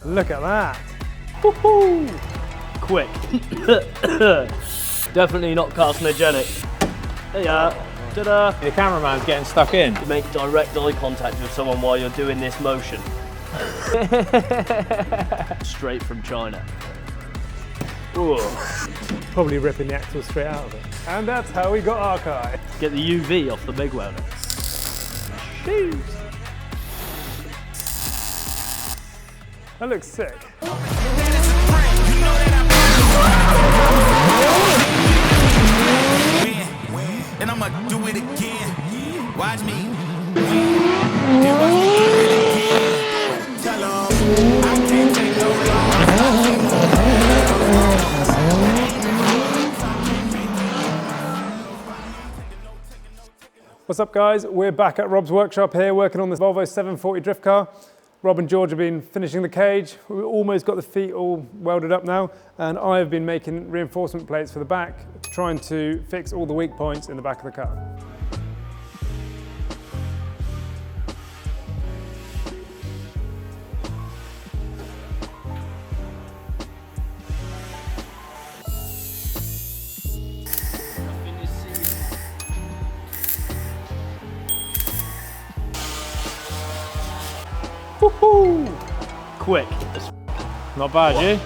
Look at that. Woohoo! Quick. Definitely not carcinogenic. There you are. Ta-da! The cameraman's getting stuck in. You make direct eye contact with someone while you're doing this motion. Straight from China. Ooh. Probably ripping the axle straight out of it. And that's how we got our car. Get the UV off the MIG welder. Jeez. That looks sick. And I'ma do it again. Watch me. Tell 'em I can't take no What's up, guys? We're back at Rob's workshop here working on this Volvo 740 drift car. Rob and George have been finishing the cage. We've almost got the feet all welded up now, and I have been making reinforcement plates for the back, trying to fix all the weak points in the back of the car. Woohoo! Quick. Not bad, you?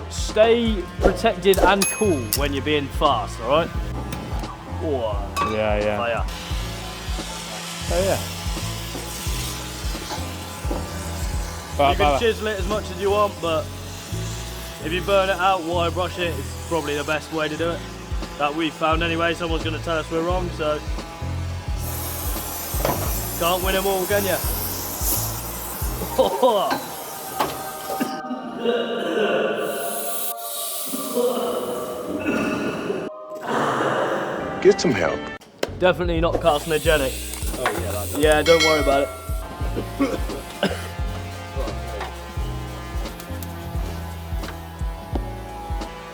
Stay protected and cool when you're being fast, alright? Whoa. Yeah. Fire. Oh yeah. You can chisel it as much as you want, but if you burn it out, wire brush it, it's probably the best way to do it. That we've found anyway. Someone's going to tell us we're wrong, so can't win them all, can you? Get some help. Definitely not carcinogenic. Oh yeah, that's Yeah, don't worry about it.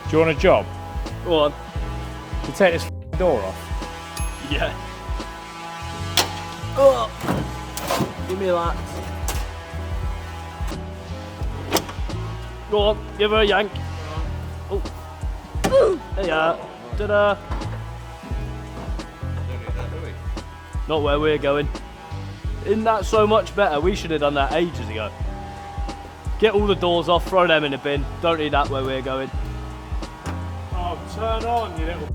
Do you want a job? Go on. To take this door off? Yeah. Oh, give me that. Go on, give her a yank. Oh. There you are. Ta-da. Not where we're going. Isn't that so much better? We should have done that ages ago. Get all the doors off, throw them in the bin. Don't need that where we're going. Oh, turn on, you little...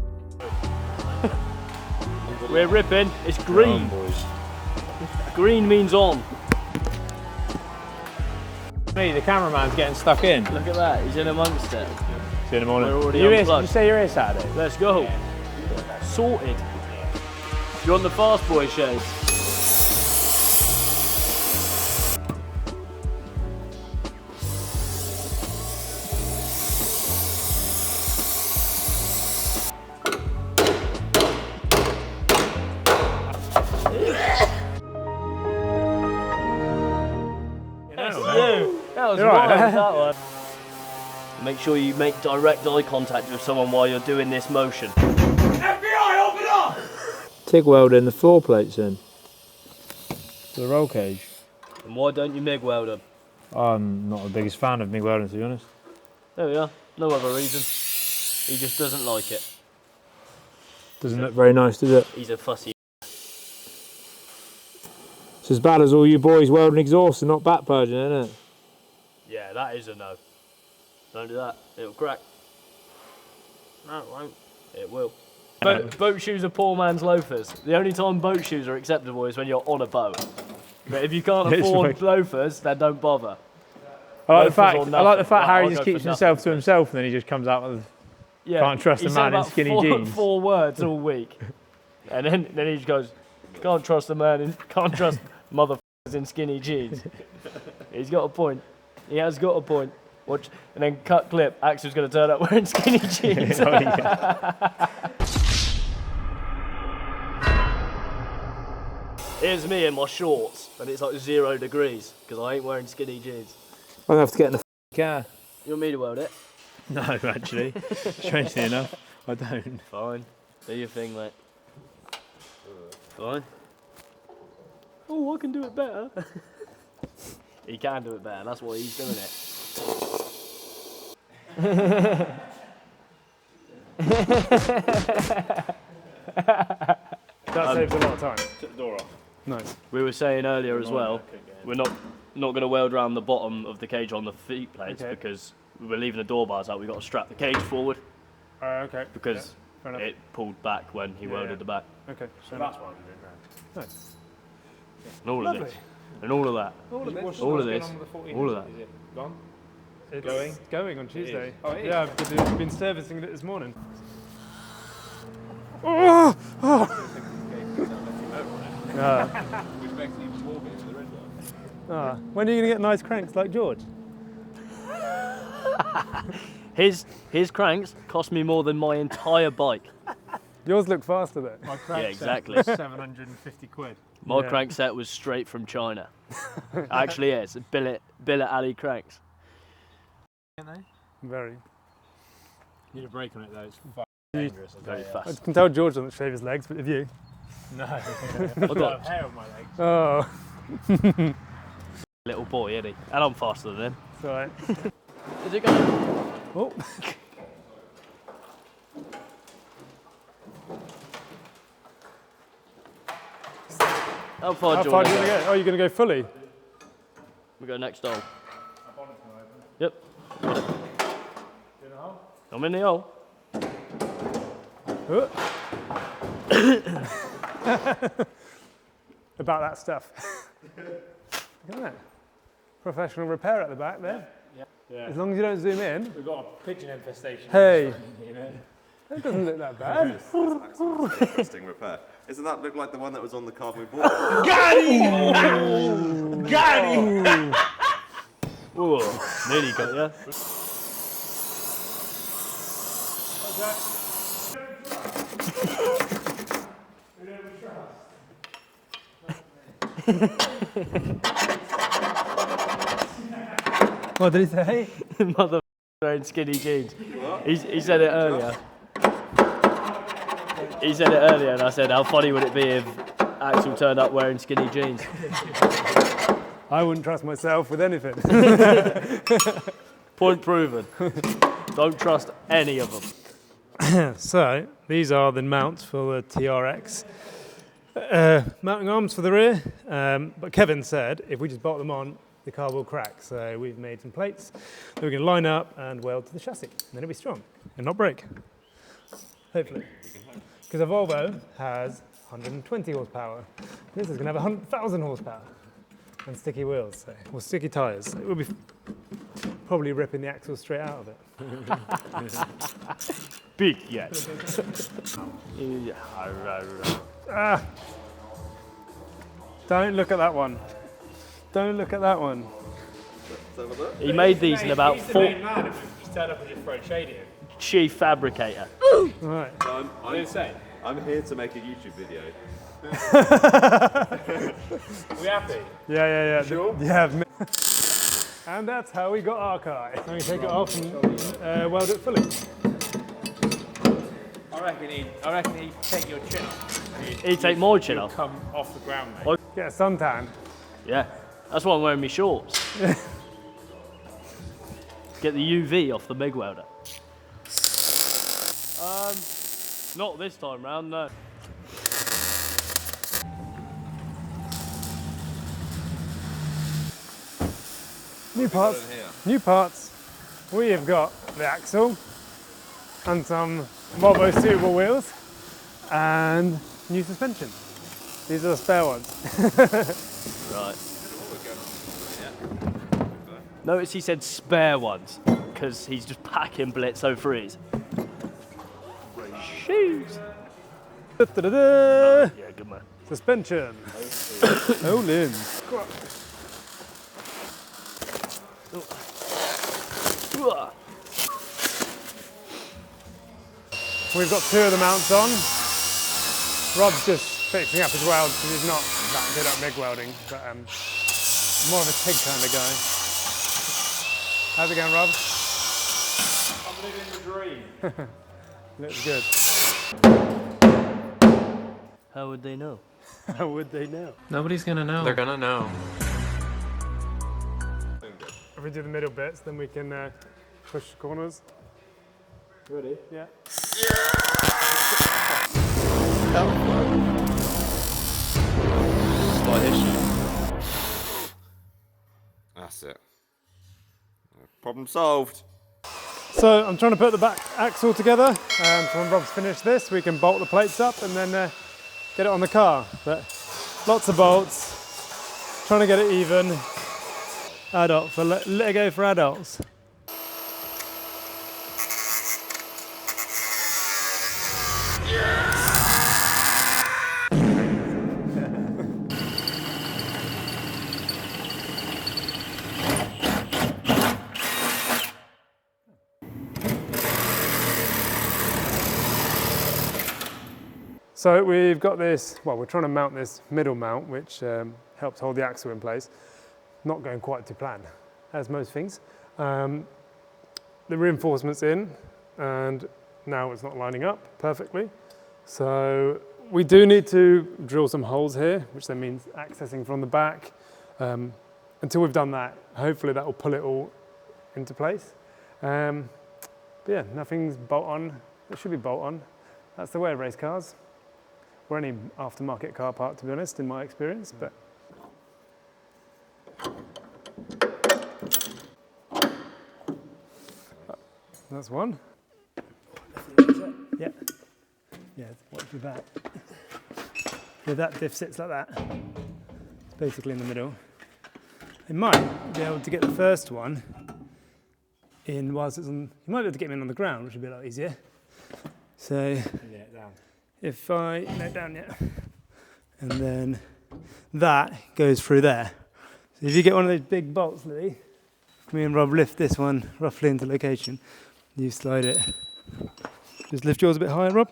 We're ripping. It's green. boys. Green means on. Me, the cameraman's getting stuck in. Look at that, he's in amongst it. See you in the morning. We're already Did unplugged. you say you're here Saturday? Let's go. Sorted. You want the fast boy shade? That was wild, that one. Make sure you make direct eye contact with someone while you're doing this motion. FBI, open up! TIG welding the floor plates in. To the roll cage. And why don't you MIG weld them? I'm not the biggest fan of MIG welding, to be honest. There we are. No other reason. He just doesn't like it. Doesn't look very nice, does it? He's a fussy. It's as bad as all you boys welding exhaust and not back purging, isn't it? Yeah, that is a no. Don't do that. It'll crack. No, it won't. It will. Boat shoes are poor man's loafers. The only time boat shoes are acceptable is when you're on a boat. But if you can't afford loafers, then don't bother. I like the fact Right, Harry I'll just go keeps for himself nothing to himself and then he just comes out with Yeah, can't trust a he man said in skinny about jeans. 4 words all week. And then he just goes, can't trust a man in, can't trust motherfuckers in skinny jeans. He's got a point. He has got a point. Watch, and then cut clip, Axel's going to turn up wearing skinny jeans. Oh, yeah. Here's me in my shorts, and it's like 0 degrees, because I ain't wearing skinny jeans. I'm going to have to get in the car. You want me to weld it? No, actually. Strangely enough, I don't. Fine. Do your thing, mate. Fine. Oh, I can do it better. He can do it better. That's why he's doing it. That saves a lot of time. Shut the door off. Nice. We were saying earlier as well, we're not going to weld around the bottom of the cage on the feet plates because we're leaving the door bars out. We've got to strap the cage forward Okay. because it pulled back when he welded the back. Okay. So that's what I'm doing now. Nice. And all Lovely. of this. And all of that. All of this. All of this. All of that. Is it gone? It's Going? going on Tuesday. is. Oh, it is? Yeah, I've been servicing it this morning. Oh! Which makes it even more big than the red one. When are you going to get nice cranks like George? His cranks cost me more than my entire bike. Yours look faster though. My crank Yeah, exactly. 750 quid. My Yeah. crank set was straight from China. Actually, yeah, it's Billet Alley cranks. Very. Need a brake on it though, it's You- dangerous. Very I fast. can tell George doesn't shave his legs, but have you? No. I've I've got got hair on my legs. Oh, a little boy, isn't he? And I'm faster than him. it's alright. Is it going? Oh. How far How do you far want are to you going go? to go? Oh, you're going to go fully? We go next hole. Yep. I'm in the hole. Oh. About that stuff. Look at that. Professional repair at the back there. Yeah. As long as you don't zoom in. We've got a pigeon infestation. Hey. You know? That doesn't look that bad. Interesting repair. Doesn't that look like the one that was on the card we bought? Whoa, nearly got ya. What did he say? Mother wearing skinny jeans. He said it earlier. He said it earlier, and I said, how funny would it be if Axel turned up wearing skinny jeans? I wouldn't trust myself with anything. Point proven. Don't trust any of them. So, these are the mounts for the TRX. Mounting arms for the rear, but Kevin said if we just bolt them on, the car will crack. So we've made some plates that we're going to line up and weld to the chassis. And then it'll be strong and not break. Hopefully. Because a Volvo has 120 horsepower. This is going to have 100,000 horsepower. And sticky wheels, or sticky tyres. So it will be probably ripping the axle straight out of it. Big yes. Ah! Don't look at that one. Don't look at that one. He made these in about He's the 4. main man if we just turn up and just throw shade in. Chief fabricator. Right. I'm here to make a YouTube video. We happy? Yeah. Sure? Yeah. And that's how we got our car. I'm going to take it off and weld it fully. I reckon he'd take your chin off. He'd take my chin off. Come off the ground, mate. Get a suntan. Yeah, that's why I'm wearing my shorts. Get the UV off the MIG welder. Not this time round, no. New parts. New parts. We have got the axle and some Volvo suitable wheels and new suspension. These are the spare ones. Right. Notice he said spare ones, because he's just packing Blitz 03s. Shoes. Da-da-da. Yeah, good man. Suspension. Hold in. We've got two of the mounts on. Rob's just fixing up his welds because he's not that good at MIG welding, but more of a TIG kind of guy. How's it going, Rob? I'm living the dream. Looks good. How would they know? How would they know? Nobody's gonna know. They're gonna know. If we do the middle bits, then we can push the corners. Ready? Yeah. Slight issue. That's it. Problem solved. So I'm trying to put the back axle together. So when Rob's finished this, we can bolt the plates up and then get it on the car. But lots of bolts, trying to get it even. Adult, for let it go for adults. So we've got this, well, we're trying to mount this middle mount, which helps hold the axle in place. Not going quite to plan, as most things. The reinforcement's in, and now it's not lining up perfectly. So we do need to drill some holes here, which then means accessing from the back. Until we've done that, hopefully that will pull it all into place. But yeah, nothing's bolt on. It should be bolt on. That's the way of race cars. Or any aftermarket car part, to be honest, in my experience. But that's one. Yeah. Yeah, watch your back. Yeah, that diff sits like that. It's basically in the middle. It might be able to get the first one in whilst it's on. You might be able to get them in on the ground, which would be a lot easier. So. Yeah, down. If I lay it down, yeah, and then that goes through there. So if you get one of those big bolts, Louis, me and Rob lift this one roughly into location. You slide it. Just lift yours a bit higher, Rob,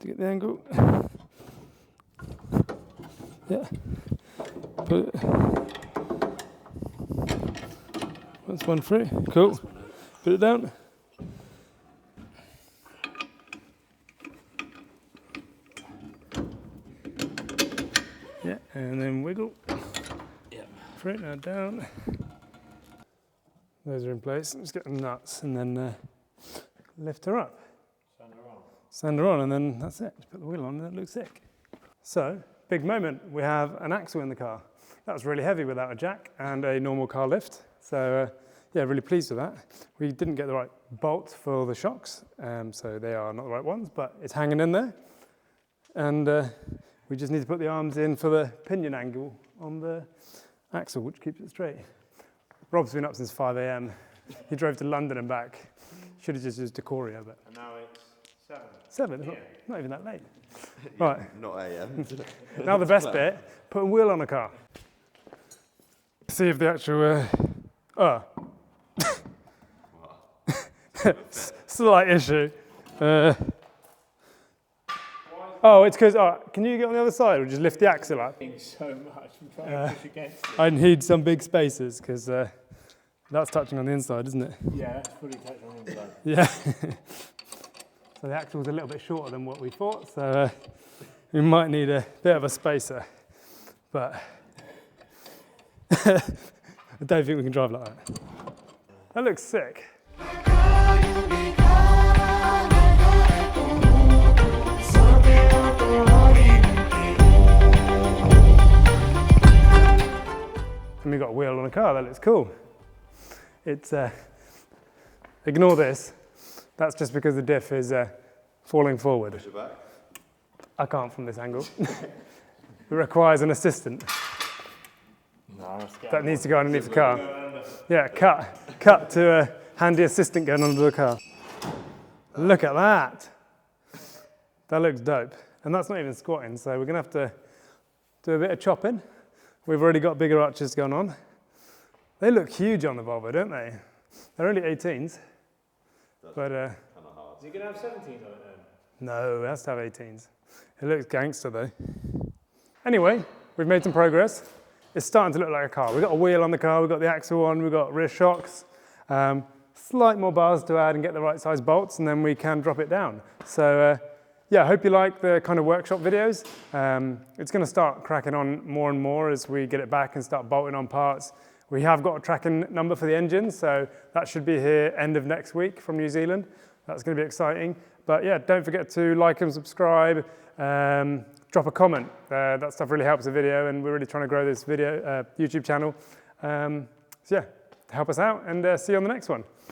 to get the angle. Yeah. Put it. That's one through. Cool. Put it down. Yeah, and then wiggle. Yep. Through, now down. Those are in place. Just get the nuts and then lift her up. Sand her on. Sand her on, and then that's it. Just put the wheel on and it looks sick. So, big moment. We have an axle in the car. That was really heavy without a jack and a normal car lift. So, yeah, really pleased with that. We didn't get the right bolt for the shocks, so they are not the right ones, but it's hanging in there. And we just need to put the arms in for the pinion angle on the axle, which keeps it straight. Rob's been up since 5 a.m. He drove to London and back. Should have just used Decoria, but. And now it's 7. 7? It's not even that late. Yeah, right. Not a.m. Now the best bit, put a wheel on a car. See if the actual, slight issue. Oh, it's because, can you get on the other side or just lift the axle up? So much, I'm trying to push against it. I need some big spaces because that's touching on the inside, isn't it? Yeah, that's fully touched on the inside. Yeah. So the axle's a little bit shorter than what we thought, so we might need a bit of a spacer. But I don't think we can drive like that. That looks sick. And we've got a wheel on a car, that looks cool. It's, ignore this, that's just because the diff is falling forward. Push it back. I can't from this angle. It requires an assistant. No, that needs to go underneath the car. Yeah, cut to a handy assistant going under the car. Look at that. That looks dope. And that's not even squatting, so we're gonna have to do a bit of chopping. We've already got bigger arches going on. They look huge on the Volvo, don't they? They're only 18s. But Is it going to have 17s on it then? no, it has to have 18s. It looks gangster though. Anyway, we've made some progress. It's starting to look like a car. We've got a wheel on the car, we've got the axle on, we've got rear shocks. Slight more bars to add and get the right size bolts, and then we can drop it down. So yeah, I hope you like the kind of workshop videos. It's going to start cracking on more and more as we get it back and start bolting on parts. We have got a tracking number for the engine, so that should be here end of next week from New Zealand. That's going to be exciting. But yeah, don't forget to like and subscribe. Drop a comment. That stuff really helps the video, and we're really trying to grow this video YouTube channel. So yeah, help us out, and see you on the next one.